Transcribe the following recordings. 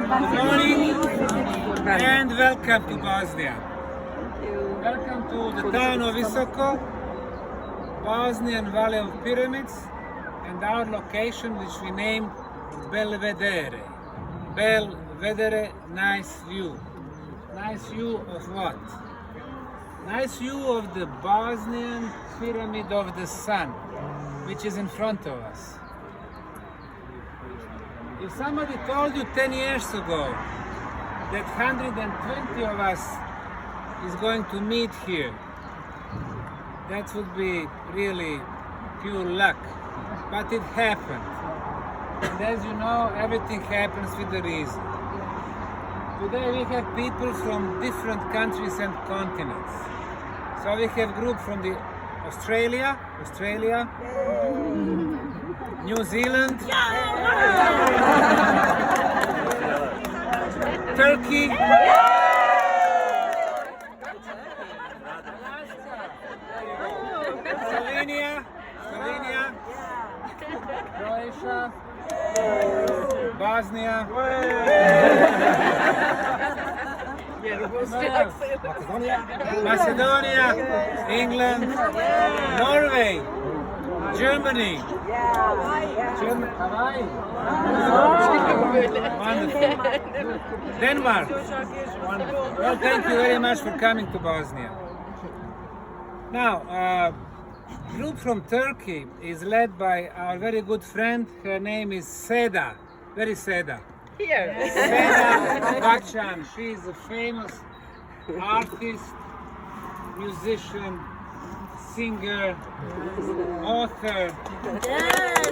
Good morning and welcome to Bosnia. Welcome to the town of Visoko, Bosnian Valley of Pyramids, and our location which we named Belvedere. Belvedere, nice view. Nice view of what? Nice view of the Bosnian Pyramid of the Sun, which is in front of us. If somebody told you 10 years ago that 120 of us is going to meet here, that would be really pure luck. But it happened. And as you know, everything happens with a reason. Today we have people from different countries and continents. So we have group from the Australia, New Zealand, Turkey, Slovenia, Croatia, Bosnia, Macedonia, England, Norway, Germany, Hawaii, wonderful. Denmark. Well, thank you very much for coming to Bosnia. Now, group from Turkey is led by our very good friend. Her name is Seda. Very Seda. Here. Seda Bacan. She is a famous artist, musician, singer, author. Yes.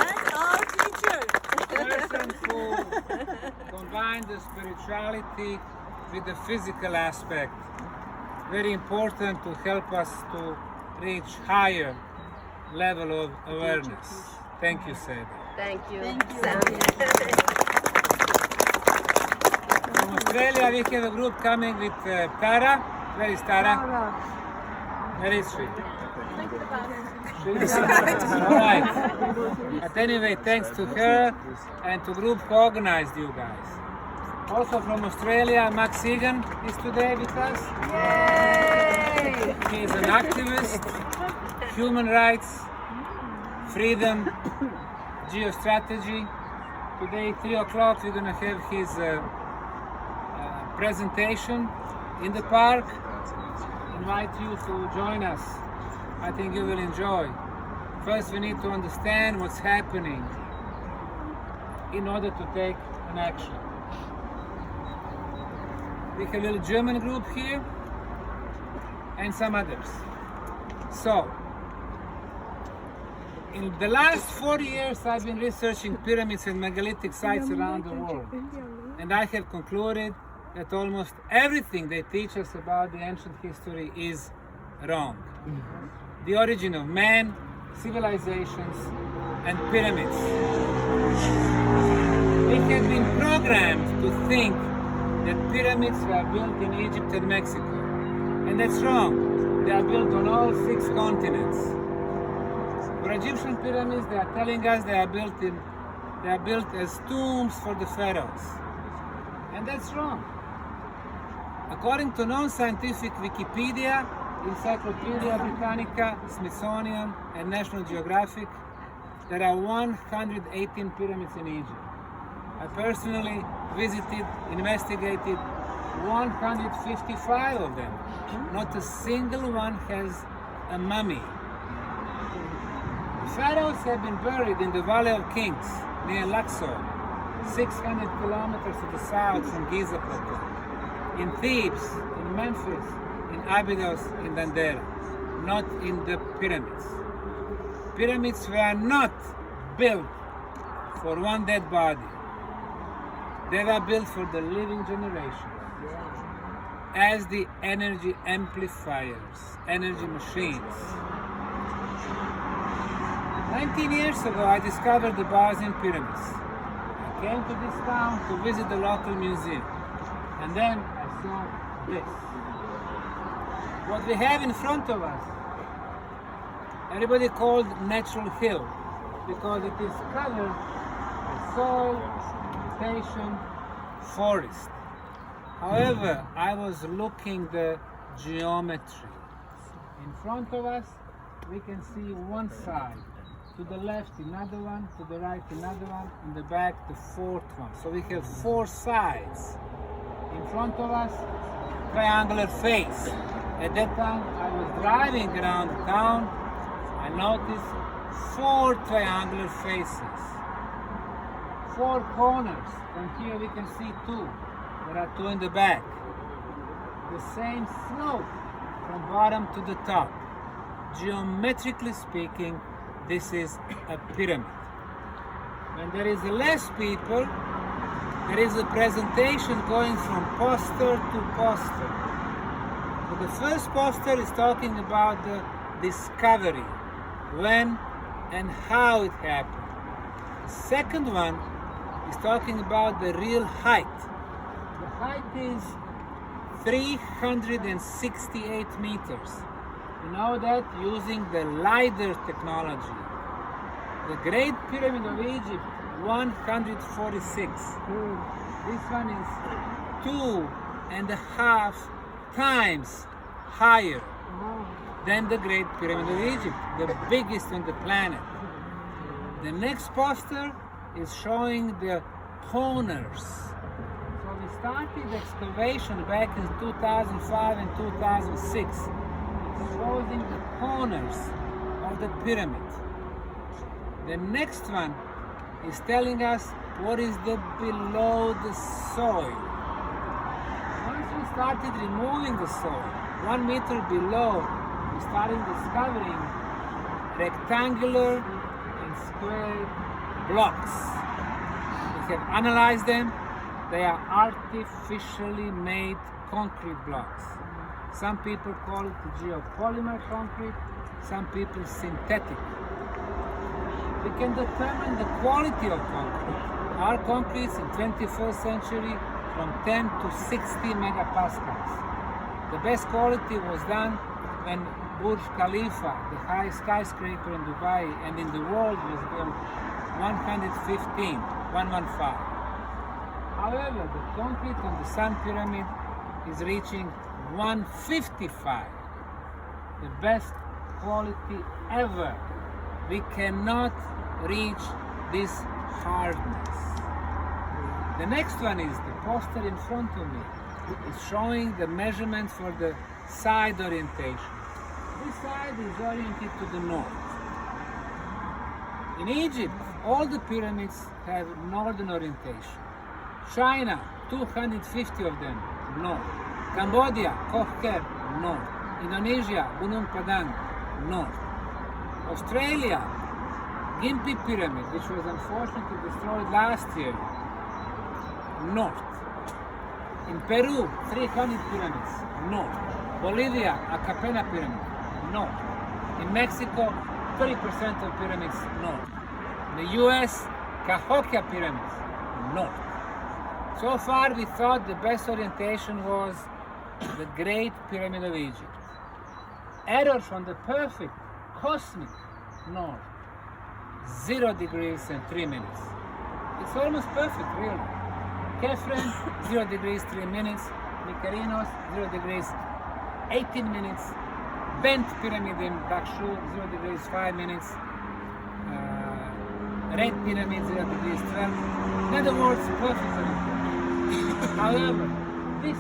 And our teacher. Person who combined the spirituality with the physical aspect. Very important to help us to reach higher level of awareness. Thank you, Seda. Thank you. From Australia, we have a group coming with Tara. Where is Tara? Where is she? She's all right. But anyway, thanks to her and to group who organized you guys. Also from Australia, Max Egan is today with us. Yay! He is an activist, human rights, freedom, geostrategy. Today, 3 o'clock, we're going to have his presentation in the park. Invite you to join us. I think you will enjoy. First, we need to understand what's happening in order to take an action. We have a little German group here and some others. So, in the last 4 years, I've been researching pyramids and megalithic sites around the world. And I have concluded that almost everything they teach us about the ancient history is wrong. The origin of man, civilizations, and pyramids. We have been programmed to think that pyramids were built in Egypt and Mexico. And that's wrong. They are built on all 6 continents. For Egyptian pyramids, they are telling us they are built as tombs for the pharaohs. And that's wrong. According to non-scientific Wikipedia, Encyclopedia Britannica, Smithsonian, and National Geographic, there are 118 pyramids in Egypt. I personally visited, investigated 155 of them. Not a single one has a mummy. The pharaohs have been buried in the Valley of Kings, near Luxor, 600 kilometers to the south from Giza Plateau, in Thebes, in Memphis, in Abydos, in Dendera, not in the pyramids. Pyramids were not built for one dead body. They were built for the living generation as the energy amplifiers, energy machines. 19 years ago, I discovered the Bosnian pyramids. I came to this town to visit the local museum. And then I saw this. What we have in front of us, everybody called natural hill because it is covered soil, vegetation, forest. However, I was looking the geometry. In front of us, we can see one side. To the left, another one. To the right, another one. In the back, the fourth one. So we have four sides. In front of us, triangular face. At that time, I was driving around town. I noticed four triangular faces. Four corners. From here we can see two. There are two in the back. The same slope from bottom to the top. Geometrically speaking, this is a pyramid. When there is less people, there is a presentation going from poster to poster. So the first poster is talking about the discovery, when and how it happened. The second one is talking about the real height. The height is 368 meters. You know that using the LiDAR technology. The Great Pyramid of Egypt, 146. This one is 2.5 times higher than the Great Pyramid of Egypt, the biggest on the planet. The next poster is showing the corners. So we started excavation back in 2005 and 2006. Exposing the corners of the pyramid. The next one is telling us what is the below the soil. Once we started removing the soil, 1 meter below, we started discovering rectangular and square blocks. We have analyzed them. They are artificially made concrete blocks. Some people call it geopolymer concrete, some people synthetic. We can determine the quality of concrete. Our concretes in 21st century from 10 to 60 megapascals. The best quality was done when Burj Khalifa, the highest skyscraper in Dubai and in the world, was built 115. However, the concrete on the Sun Pyramid is reaching 155, the best quality ever. We cannot reach this hardness. The next one is the poster in front of me. It's showing the measurement for the side orientation. This side is oriented to the north. In Egypt, all the pyramids have northern orientation. China, 250 of them, north. Cambodia, Koh-Ker, north. Indonesia, Gunung Padang, north. Australia, Gympie Pyramid, which was unfortunately destroyed last year, north. In Peru, 300 pyramids, north. Bolivia, Acapena Pyramid, north. In Mexico, 30% of pyramids, north. In the US, Cahokia Pyramids, north. So far, we thought the best orientation was the Great Pyramid of Egypt. Error from the perfect cosmic north, 0 degrees and 3 minutes. It's almost perfect, really. Kefren, 0 degrees, 3 minutes. Mykerinos, 0 degrees, 18 minutes. Bent Pyramid in Dakshu, 0 degrees, 5 minutes. Red Pyramid, 0 degrees, 12. In other words, perfect orientation. However, this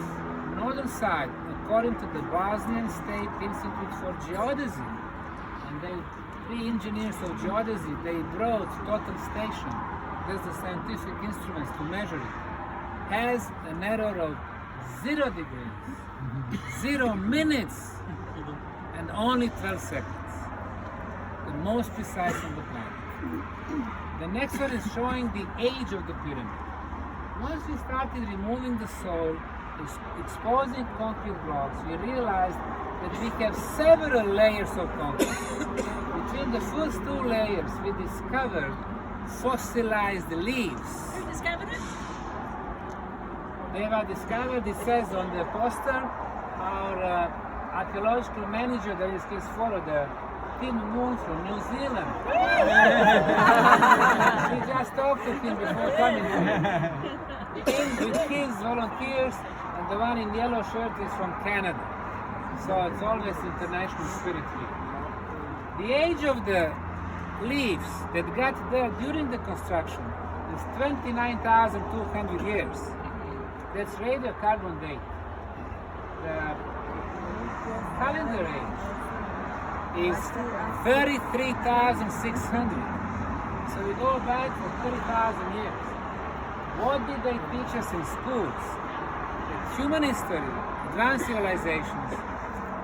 northern side, according to the Bosnian State Institute for Geodesy, and they, 3 engineers of geodesy, they brought total station, there's the scientific instruments to measure it, has an error of 0 degrees, 0 minutes, and only 12 seconds. The most precise on the planet. The next one is showing the age of the pyramid. Once we started removing the soil, exposing concrete blocks, we realized that we have several layers of concrete. Between the first 2 layers, we discovered fossilized leaves. Who discovered it? They were discovered, it says on the poster, our archaeological manager, there is his photo there, Kim Moon from New Zealand. We just talked to him before coming here. With his volunteers, and the one in yellow shirt is from Canada. So it's always international spirit here. The age of the leaves that got there during the construction is 29,200 years. That's radiocarbon date. The calendar age is 33,600. So we go back for 30,000 years. What did they teach us in schools? That human history, advanced civilizations,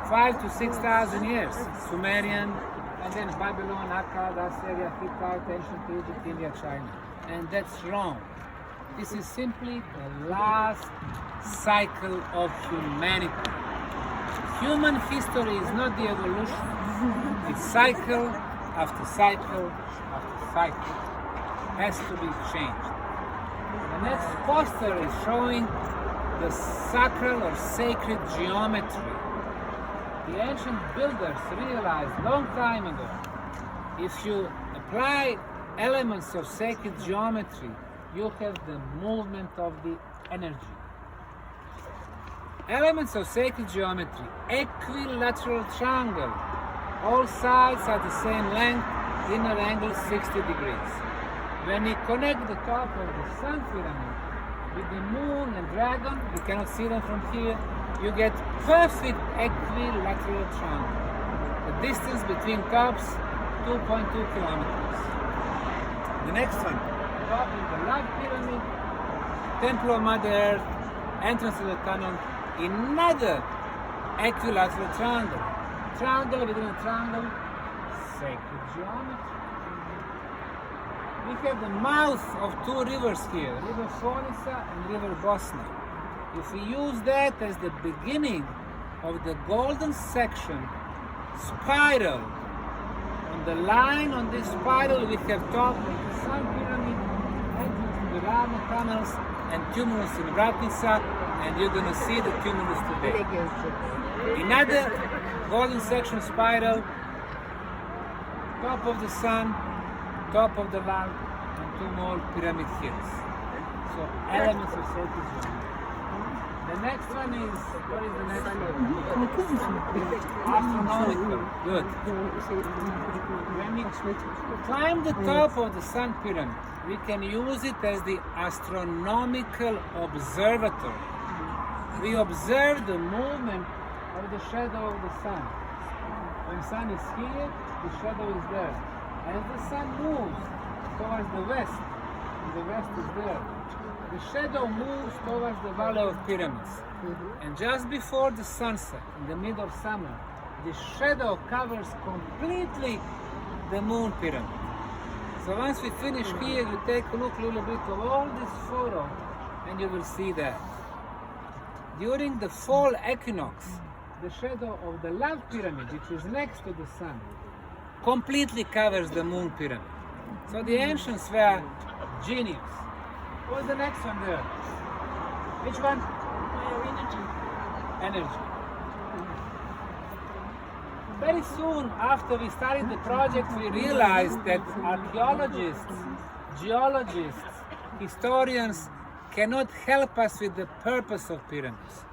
5,000 to 6,000 years. Sumerian, and then Babylon, Akkad, Assyria, Hittite, ancient Egypt, India, China. And that's wrong. This is simply the last cycle of humanity. Human history is not the evolution. It's cycle after cycle after cycle. Has to be changed. The next poster is showing the sacral or sacred geometry. The ancient builders realized long time ago, if you apply elements of sacred geometry, you have the movement of the energy. Elements of sacred geometry, equilateral triangle, all sides are the same length, inner angle 60 degrees. When you connect the top of the sun pyramid with the moon and dragon, you cannot see them from here, you get perfect equilateral triangle. The distance between tops, 2.2 kilometers. The next one, top is the love pyramid, temple of Mother Earth, entrance to the tunnel, another equilateral triangle. Triangle within a triangle, sacred geometry. We have the mouth of two rivers here, River Fonica and River Bosna. If we use that as the beginning of the golden section, spiral, on the line on this spiral we have top of the Sun Pyramid, entrance to the Rama tunnels, and tumulus in Vratnica, and you're going to see the tumulus today. Another golden section spiral, top of the sun, top of the land, and two more pyramid hills. So elements of sacred geometry. The next one is, what is the next one? Astronomical. Good. When we climb the top of the sun pyramid, we can use it as the astronomical observatory. We observe the movement of the shadow of the sun. When the sun is here, the shadow is there. As the sun moves towards the west, and the west is there, the shadow moves towards the Valley of Pyramids. And just before the sunset, in the middle of summer, the shadow covers completely the moon pyramid. So once we finish here, you take a look a little bit of all this photo, and you will see that. During the fall equinox, the shadow of the love pyramid, which is next to the sun, completely covers the moon pyramid. So the ancients were genius. What's the next one there? Which one? Energy. Very soon after we started the project, we realized that archaeologists, geologists, historians cannot help us with the purpose of pyramids.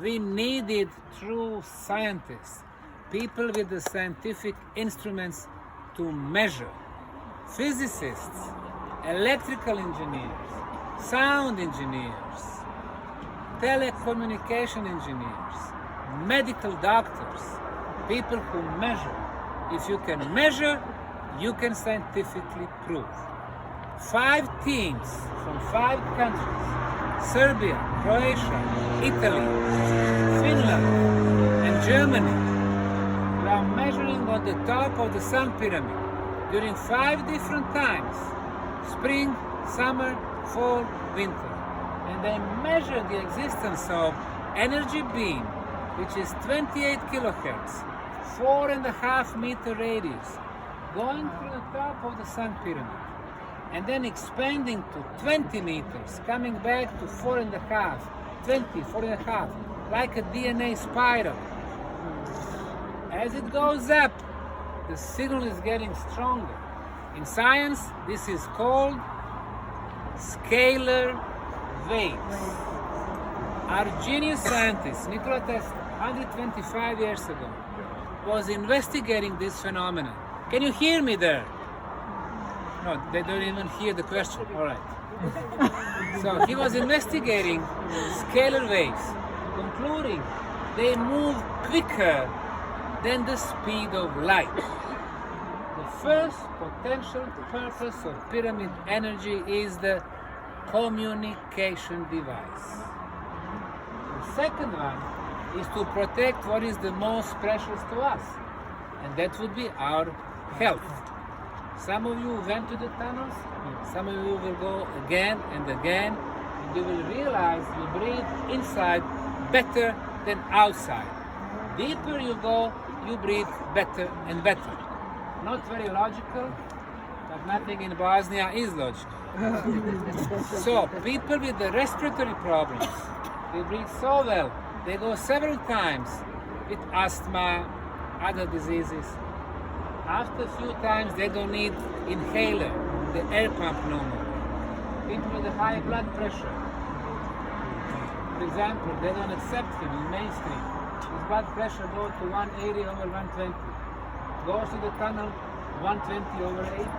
We needed true scientists, people with the scientific instruments to measure. Physicists, electrical engineers, sound engineers, telecommunication engineers, medical doctors, people who measure. If you can measure, you can scientifically prove. 5 teams from 5 countries, Serbia, Croatia, Italy, Finland, and Germany, we are measuring on the top of the Sun Pyramid during 5 different times, spring, summer, fall, winter. And they measure the existence of energy beam, which is 28 kilohertz, 4.5 meter radius, going through the top of the Sun Pyramid, and then expanding to 20 meters, coming back to 4.5, 20, 4.5, like a DNA spiral. As it goes up, the signal is getting stronger. In science, this is called scalar waves. Our genius scientist, Nikola Tesla, 125 years ago, was investigating this phenomenon. Can you hear me there? No, they don't even hear the question. All right. So he was investigating scalar waves, concluding they move quicker than the speed of light. The first potential purpose of pyramid energy is the communication device. The second one is to protect what is the most precious to us, and that would be our health. Some of you went to the tunnels, some of you will go again and again, and you will realize you breathe inside better than outside. Deeper you go, you breathe better and better. Not very logical, but nothing in Bosnia is logical. So people with the respiratory problems, they breathe so well, they go several times with asthma, other diseases. After a few times, they don't need inhaler, the air pump no more. People with a high blood pressure, for example, they don't accept him in mainstream. His blood pressure goes to 180 over 120. Goes to the tunnel, 120 over 80.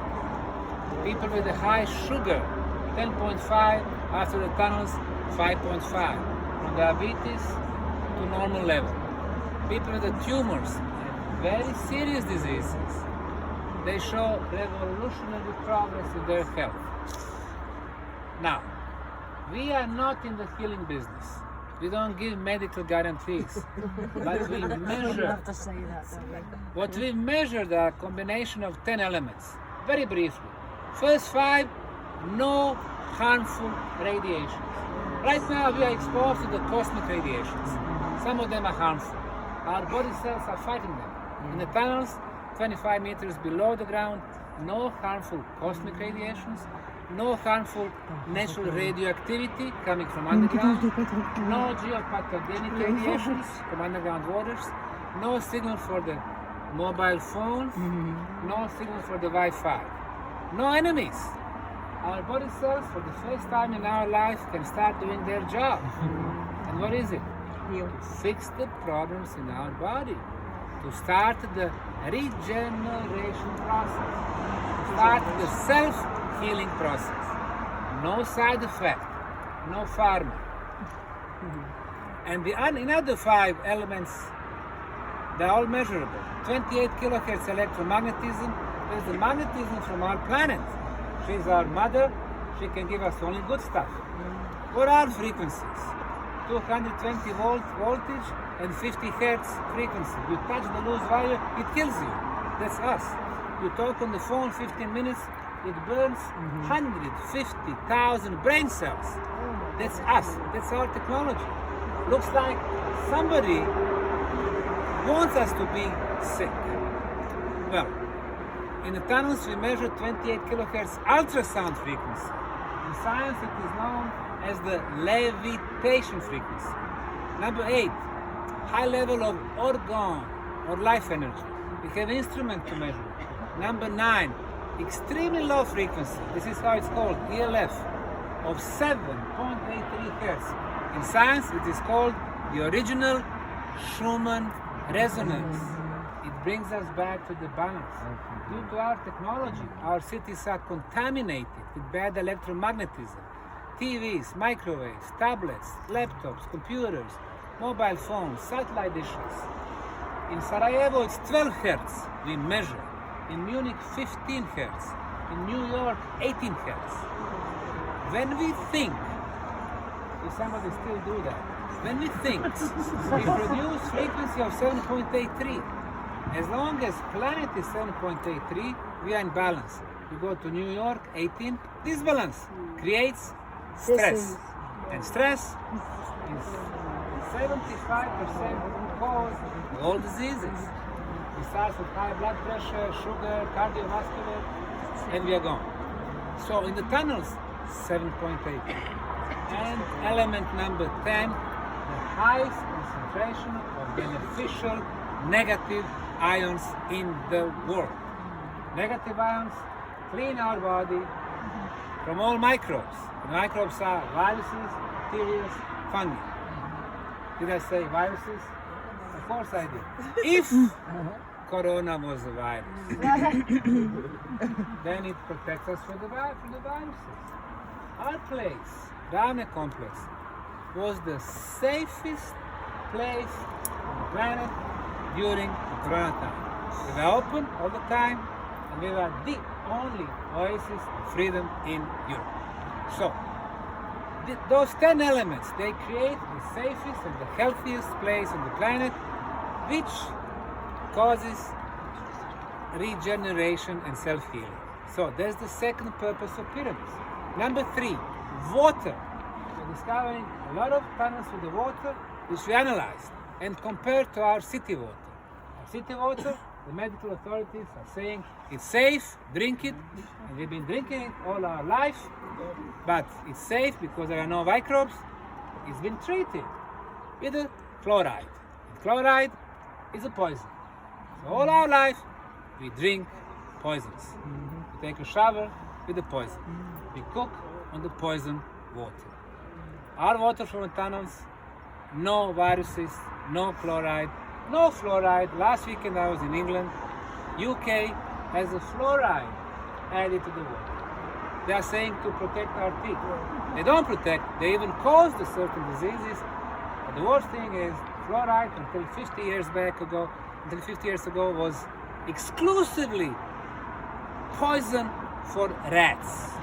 People with a high sugar, 10.5, after the tunnels, 5.5. From diabetes to normal level. People with the tumors, very serious diseases, they show revolutionary progress in their health. Now, we are not in the healing business. We don't give medical guarantees, but we measure. What we measured are a combination of 10 elements. Very briefly. First 5, no harmful radiations. Right now we are exposed to the cosmic radiations. Some of them are harmful. Our body cells are fighting them. In the tunnels, 25 meters below the ground, no harmful cosmic radiations, no harmful natural radioactivity coming from underground, no geopathogenic radiations from underground waters, no signal for the mobile phones, no signal for the Wi-Fi, no enemies. Our body cells, for the first time in our life, can start doing their job. And what is it? To fix the problems in our body, to start the regeneration process, to start the self-healing process. No side effect, no pharma. And the other 5 elements, they're all measurable. 28 kilohertz electromagnetism is the magnetism from our planet. She's our mother, she can give us only good stuff. What are frequencies? 220 volt voltage and 50 hertz frequency. You touch the loose wire, it kills you. That's us. You talk on the phone 15 minutes, it burns 150,000 brain cells. That's us. That's our technology. Looks like somebody wants us to be sick. Well, in the tunnels we measure 28 kilohertz ultrasound frequency. In science it is known as the levitation frequency. Number 8, high level of orgone or life energy. We have instrument to measure it. Number 9, extremely low frequency. This is how it's called, ELF, of 7.83 hertz. In science it is called the original Schumann resonance. It brings us back to the balance. Due to our technology, our cities are contaminated with bad electromagnetism. TVs, microwaves, tablets, laptops, computers, mobile phones, satellite dishes. In Sarajevo it's 12 hertz we measure. In Munich 15 hertz. In New York 18 hertz. When we think, if somebody still do that, when we think, we produce frequency of 7.83. As long as planet is 7.83, we are in balance. You go to New York, 18, disbalance creates stress. And stress is 75% cause of all diseases. It starts with high blood pressure, sugar, cardiovascular, and we are gone. So in the tunnels, 7.8. And element number 10, the highest concentration of beneficial negative ions in the world. Negative ions clean our body from all microbes. The microbes are viruses, bacteria, fungi. Did I say viruses? Of course I did. If Corona was a virus, then it protects us from the viruses. Our place, Ravne complex, was the safest place on the planet during the Corona time. We were open all the time, and we were the only oasis of freedom in Europe. So, those 10 elements, they create the safest and the healthiest place on the planet, which causes regeneration and self-healing. So that's the second purpose of pyramids. Number 3, water. We're discovering a lot of tunnels with the water, which we analyzed and compared to our city water. Our city water, the medical authorities are saying it's safe, drink it, and we've been drinking it all our life, but it's safe because there are no microbes. It's been treated with a fluoride. And fluoride is a poison. So all our life, we drink poisons. We take a shower with the poison. We cook on the poison water. Our water from the tunnels, no viruses, no chloride, no fluoride. Last weekend I was in England. UK has a fluoride added to the water. They are saying to protect our teeth. They don't protect, they even cause the certain diseases. But the worst thing is fluoride until 50 years ago was exclusively poison for rats.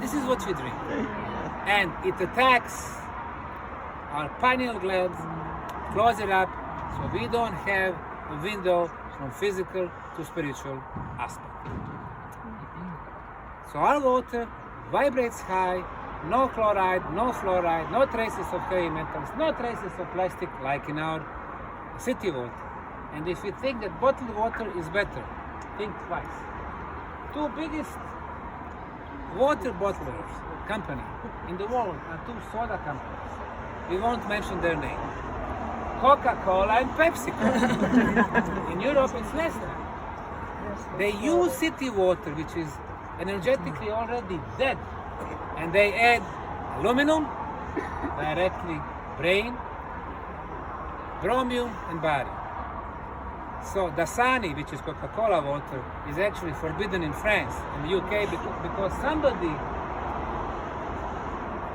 This is what we drink. And it attacks our pineal glands, close it up, so we don't have a window from physical to spiritual aspect. So our water vibrates high, no chloride, no fluoride, no traces of heavy metals, no traces of plastic like in our city water. And if you think that bottled water is better, think twice. Two biggest water bottlers company in the world are two soda companies. We won't mention their name. Coca-Cola and PepsiCo. In Europe it's Nestle. They use city water, which is energetically already dead, and they add aluminum, directly brain, chromium and barium. So Dasani, which is Coca-Cola water, is actually forbidden in France and the UK because somebody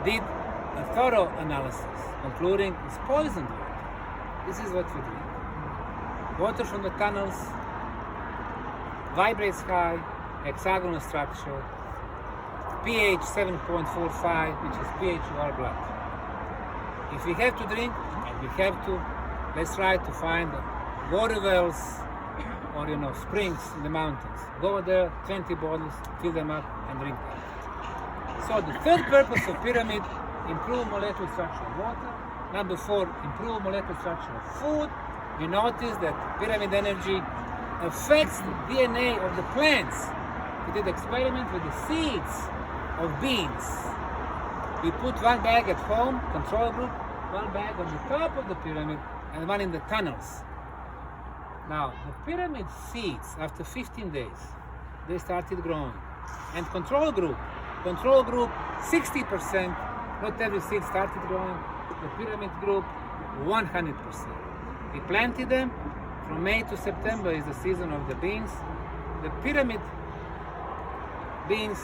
did a thorough analysis concluding it's poisoned water. This is what we drink. Water from the tunnels vibrates high, hexagonal structure, pH 7.45, which is pH of our blood. If we have to drink, and we have to, let's try to find water wells or springs in the mountains. Go there, 20 bottles, fill them up and drink them. So the third purpose of pyramid, improve molecular structure of water. Number 4, improve molecular structure of food. We notice that pyramid energy affects the DNA of the plants. We did experiment with the seeds of beans. We put one bag at home, control group, one bag on the top of the pyramid, and one in the tunnels. Now, the pyramid seeds, after 15 days, they started growing. And control group, 60%, not every seed started growing. The pyramid group, 100%. We planted them. From May to September is the season of the beans. The pyramid beans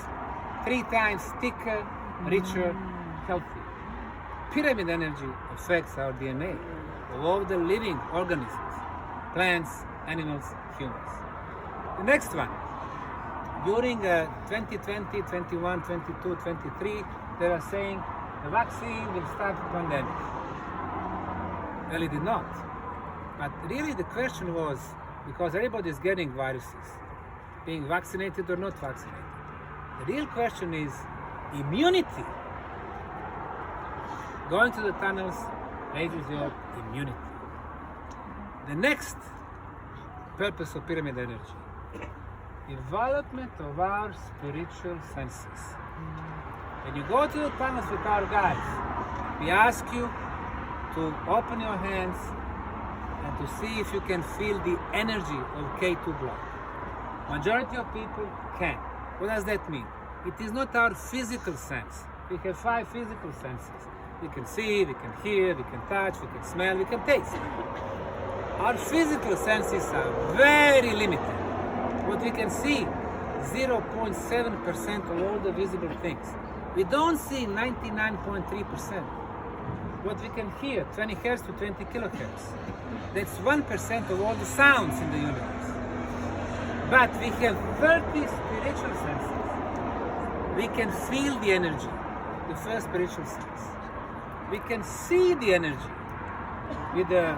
3 times thicker, richer, healthy. Pyramid energy affects our DNA of all the living organisms, plants, animals, humans. The next one, during 2020, 21, 22, 23, they are saying the vaccine will stop the pandemic. Well, it did not. But really the question was, because everybody is getting viruses, being vaccinated or not vaccinated. The real question is immunity. Going to the tunnels raises your immunity. The next purpose of pyramid energy, development of our spiritual senses. When you go to the tunnels with our guides, we ask you to open your hands and to see if you can feel the energy of K2 block. Majority of people can. What does that mean? It is not our physical sense. We have 5 physical senses. We can see, we can hear, we can touch, we can smell, we can taste. Our physical senses are very limited. What we can see, 0.7% of all the visible things. We don't see 99.3%. What we can hear, 20 hertz to 20 kilohertz. That's 1% of all the sounds in the universe. But we have 30 spiritual senses. We can feel the energy, the first spiritual sense. We can see the energy. With the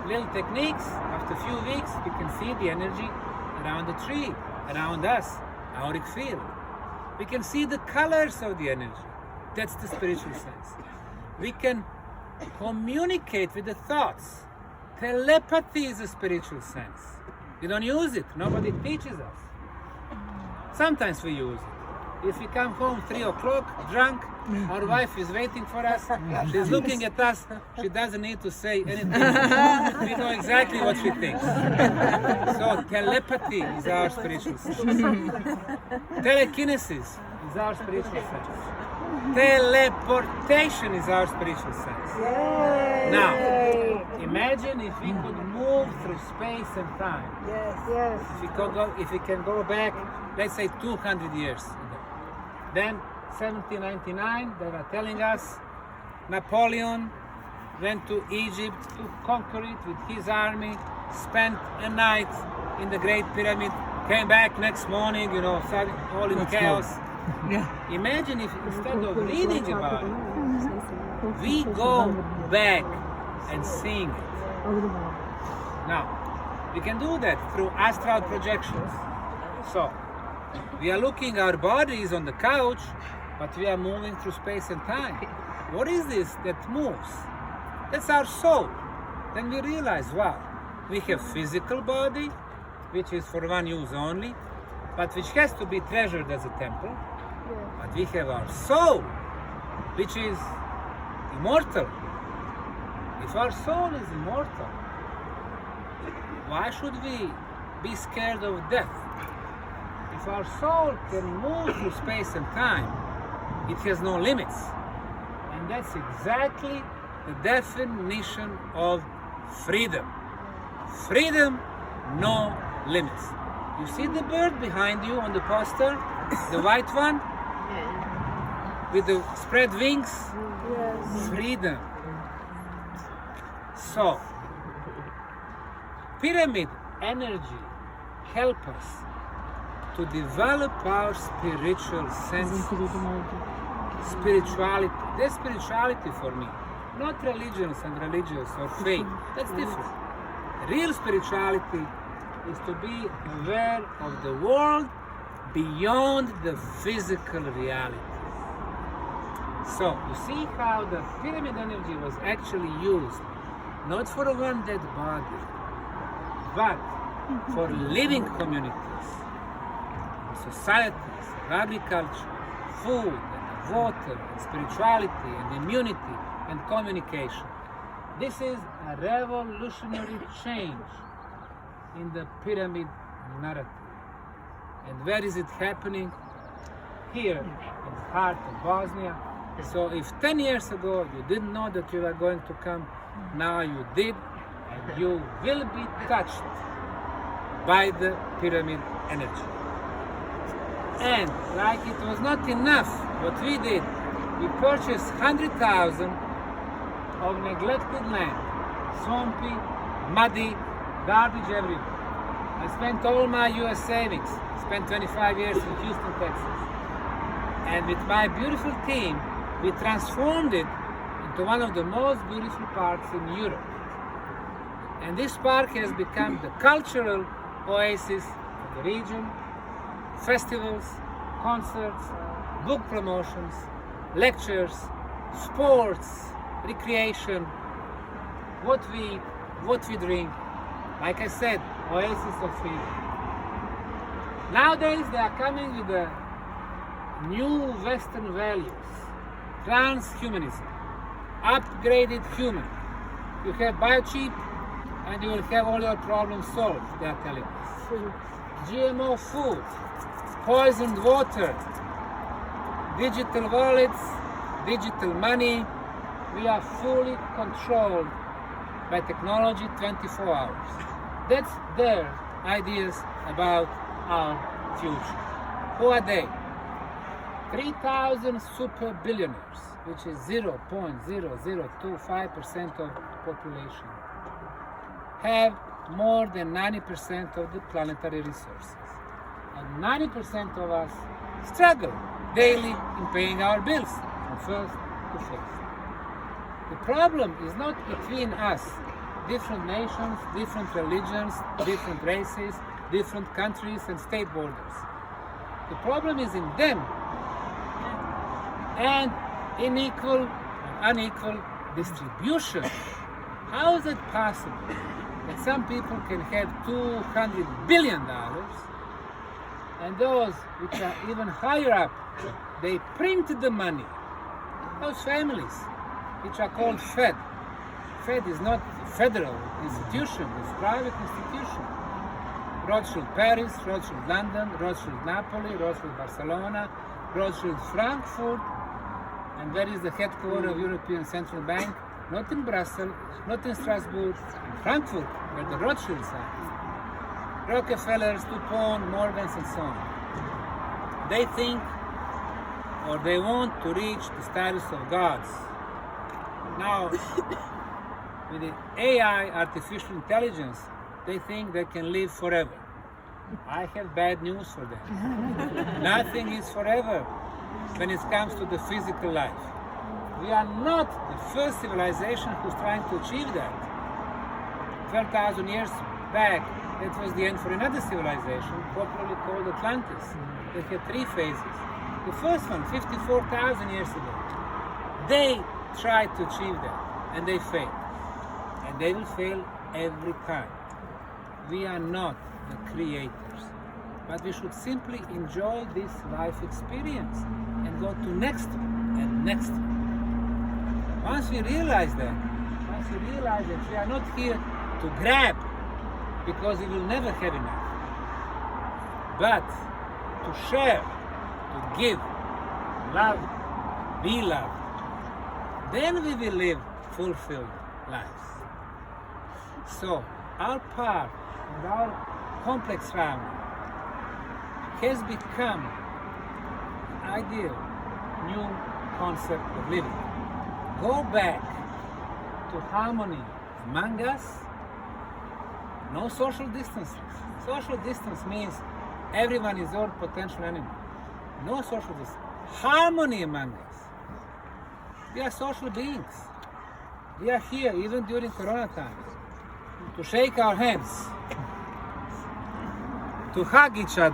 little techniques, after a few weeks, we can see the energy around the tree, around us, auric field. We can see the colors of the energy. That's the spiritual sense. We can communicate with the thoughts. Telepathy is a spiritual sense. We don't use it. Nobody teaches us. Sometimes we use it. If we come home 3 o'clock, drunk, our wife is waiting for us. She's looking at us. She doesn't need to say anything. We know exactly what she thinks. So telepathy is our spiritual sense. Telekinesis is our spiritual sense. Teleportation is our spiritual sense. Now, imagine if we could move through space and time. Yes. If we can go back, let's say 200 years ago. Then 1799, they were telling us Napoleon went to Egypt to conquer it with his army, spent a night in the Great Pyramid, came back next morning, all in chaos. Yeah. Imagine if instead of reading about it, we go back and seeing it. Now, we can do that through astral projections. So, we are looking, our body is on the couch, but we are moving through space and time. What is this that moves? That's our soul. Then we realize, wow, we have physical body, which is for one use only, but which has to be treasured as a temple. But we have our soul, which is immortal. If our soul is immortal, why should we be scared of death? If our soul can move through space and time, it has no limits. And that's exactly the definition of freedom. Freedom, no limits. You see the bird behind you on the poster? The white one? With the spread wings? Yes. Freedom. So, pyramid energy help us to develop our spiritual sense. Spirituality. That's spirituality for me. Not religions and religious or faith. That's different. Real spirituality is to be aware of the world beyond the physical reality. So, you see how the pyramid energy was actually used, not for one dead body, but for living communities, societies, agriculture, food, and water, and spirituality, and immunity, and communication. This is a revolutionary change in the pyramid narrative. And where is it happening? Here, in the heart of Bosnia. So if 10 years ago you didn't know that you were going to come, now you did, and you will be touched by the pyramid energy. And like it was not enough, what we did, we purchased 100,000 of neglected land, swampy, muddy, garbage everywhere. I spent all my US savings, spent 25 years in Houston, Texas. And with my beautiful team, we transformed it into one of the most beautiful parks in Europe. And this park has become the cultural oasis of the region. Festivals, concerts, book promotions, lectures, sports, recreation, what we eat, what we drink. Like I said, oasis of freedom. Nowadays they are coming with the new Western values, transhumanism, upgraded human. You have biochip, and you will have all your problems solved, they are telling us. GMO food, poisoned water, digital wallets, digital money. We are fully controlled by technology 24 hours. That's their ideas about our future. Who are they? 3,000 super billionaires, which is 0.0025% of population, have more than 90% of the planetary resources. And 90% of us struggle daily in paying our bills from first to fifth. The problem is not between us, different nations, different religions, different races, different countries and state borders. The problem is in them and unequal distribution. How is it possible that some people can have $200 billion and those which are even higher up, they print the money? Those families, which are called Fed. Fed is not a federal institution, it's a private institution. Rothschild Paris, Rothschild London, Rothschild Napoli, Rothschild Barcelona, Rothschild Frankfurt, and where is the headquarters of European Central Bank? Not in Brussels, not in Strasbourg, in Frankfurt, where the Rothschilds are. Rockefellers, DuPont, Morgans, and so on. They think, or they want to reach the status of gods. Now, with the AI, artificial intelligence, they think they can live forever. I have bad news for them. Nothing is forever when it comes to the physical life. We are not the first civilization who's trying to achieve that. 12,000 years back, it was the end for another civilization, popularly called Atlantis. They had three phases. The first one, 54,000 years ago, they tried to achieve that, and they failed. And they will fail every time. We are not the creators, but we should simply enjoy this life experience and go to next one and next one. Once we realize that we are not here to grab because we will never have enough, but to share, to give, love, be loved, then we will live fulfilled lives. So our path and our complex family has become an ideal new concept of living. Go back to harmony among us. No social distances. Social distance means everyone is your potential enemy. No social distance. Harmony among us. We are social beings. We are here even during Corona times to shake our hands, to hug each other.